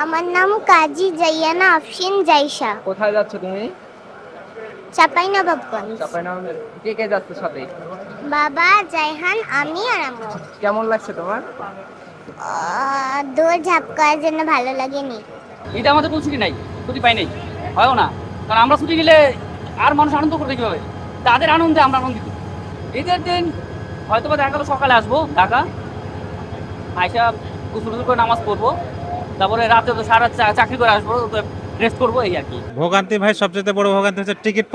আমার নাম কাজী জাইয়ানা আফশিন জাইশা। কোথায় যাচ্ছ তুমি? চাঁপাইনবাবগঞ্জ। চাঁপাইনবাবগঞ্জ। কে কে যাচ্ছে সাথে? বাবা, জায়হান, আমি আর আম্মু। কেমন লাগছে তোমার? দৌড় ঝাঁপ করার জন্য ভালো লাগেনি। এটা আমাদের কোনো ছুটি নাই, ছুটি পাই নাই, হয়ও না। কারণ আমরা ছুটি গেলে আর মানুষ আনন্দ করবে কীভাবে? তাদের আনন্দে আমরা আনন্দিত। ঈদের দিন হয়তো বা দেখা গেলো সকালে আসবো ঢাকা, আইসা গোসল করে নামাজ পড়বো, তারপরে রাতে তো সারা চাকরি করে আসবো, রেস্ট করবো, এই আর কি। ভোগান্তি ভাই, সবচেয়ে বড় ভোগান্তি হচ্ছে টিকিট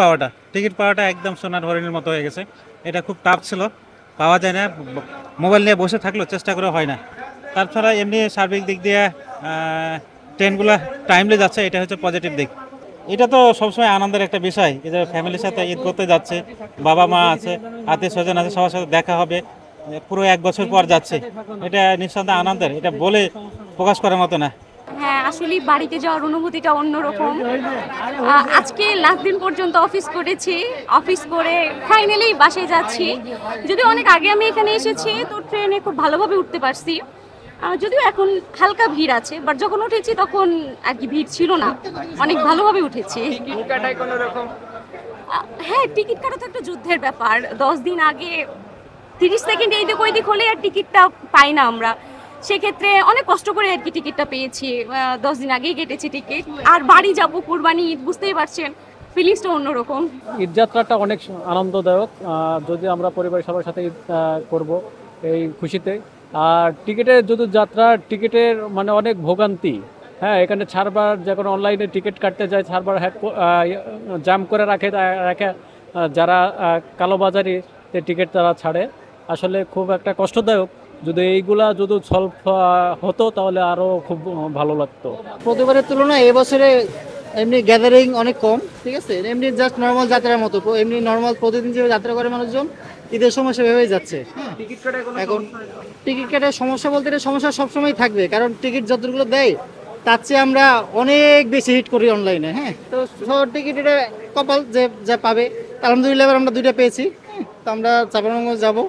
পাওয়াটা একদম সোনার হরিণের মতো হয়ে গেছে। এটা খুব টাফ ছিল, পাওয়া যায় না। মোবাইল নিয়ে বসে থাকলেও চেষ্টা করে হয় না। তাছাড়া এমনি সার্বিক দিক দিয়ে ট্রেনগুলো টাইমলি যাচ্ছে, এটা হচ্ছে পজিটিভ দিক। এটা তো সবসময় আনন্দের একটা বিষয়, এই যে ফ্যামিলির সাথে ঈদ করতে যাচ্ছে, বাবা মা আছে, আত্মীয় স্বজন আছে, সবার সাথে দেখা হবে, পুরো 1 বছর পর যাচ্ছে। এটা নিঃসন্দেহে আনন্দের, এটা বলে প্রকাশ করার মতো না। হ্যাঁ, আসলে বাড়িতে যাওয়ার অনুভূতিটা অন্যরকম। আজকে লাস্ট দিন পর্যন্ত অফিস করেছি, অফিস করে ফাইনালি বাসায় যাচ্ছি। যদিও অনেক আগে আমি এখানে এসেছি, তো ট্রেনে খুব ভালোভাবে উঠতে পারছি। যদিও এখন হালকা ভিড় আছে, বাট যখন উঠেছি তখন আর কি ভিড় ছিল না, অনেক ভালোভাবে উঠেছি। হ্যাঁ, টিকিট কাটা তো একটা যুদ্ধের ব্যাপার। 10 দিন আগে 30 সেকেন্ড এইদিক ওইদিক হলে আর টিকিটটা পাই না আমরা। সেক্ষেত্রে অনেক কষ্ট করে আর কি টিকিটটা পেয়েছি। 10 দিন আগেই কেটেছি টিকিট। আর বাড়ি যাব কুরবানি ঈদ, বুঝতেই পারছেন ফিলিংসটা অন্যরকম। ঈদ যাত্রাটা অনেক আনন্দদায়ক, যদি আমরা পরিবারের সবার সাথে ঈদ করবো এই খুশিতে। আর টিকিটের যদি যাত্রা, টিকিটের মানে অনেক ভোগান্তি। হ্যাঁ, এখানে ছাড়বার যখন অনলাইনে টিকিট কাটতে যায়, ছাড়বার জাম করে রাখে যারা কালোবাজারি টিকিট তারা ছাড়ে। আসলে খুব একটা কষ্টদায়ক। যদি এইগুলা যদি সলভ হতো তাহলে আরও খুব ভালো লাগতো। প্রতিবারের তুলনায় এবছরে এমনি গ্যাদারিং অনেক কম, ঠিক আছে। এমনি জাস্ট নর্মাল যাত্রার মতো, এমনি নর্মাল প্রতিদিন যেভাবে যাত্রা করে মানুষজন, ঈদের সময় সেভাবেই যাচ্ছে। এখন টিকিট কাটার সমস্যা বলতে সমস্যা সবসময় থাকবে, কারণ টিকিট যতগুলো দেয় তার চেয়ে আমরা অনেক বেশি হিট করি অনলাইনে। হ্যাঁ, তো টিকিট এটা কপাল যে যা পাবে। আলহামদুলিল্লাহ এবার আমরা 2টা পেয়েছি। তো আমরা চাঁপাইনবাবগঞ্জ যাবো,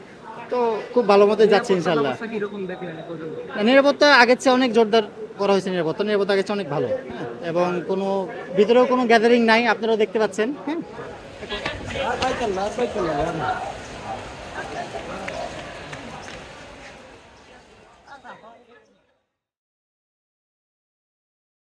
তো খুব ভালো মতো যাচ্ছে ইনশাল্লাহ। নিরাপত্তা আগের চেয়ে অনেক জোরদার করা হয়েছে, নিরাপত্তা আগের চেয়ে অনেক ভালো, এবং কোনো ভিতরেও কোনো গ্যাদারিং নাই, আপনারাও দেখতে পাচ্ছেন। হ্যাঁ।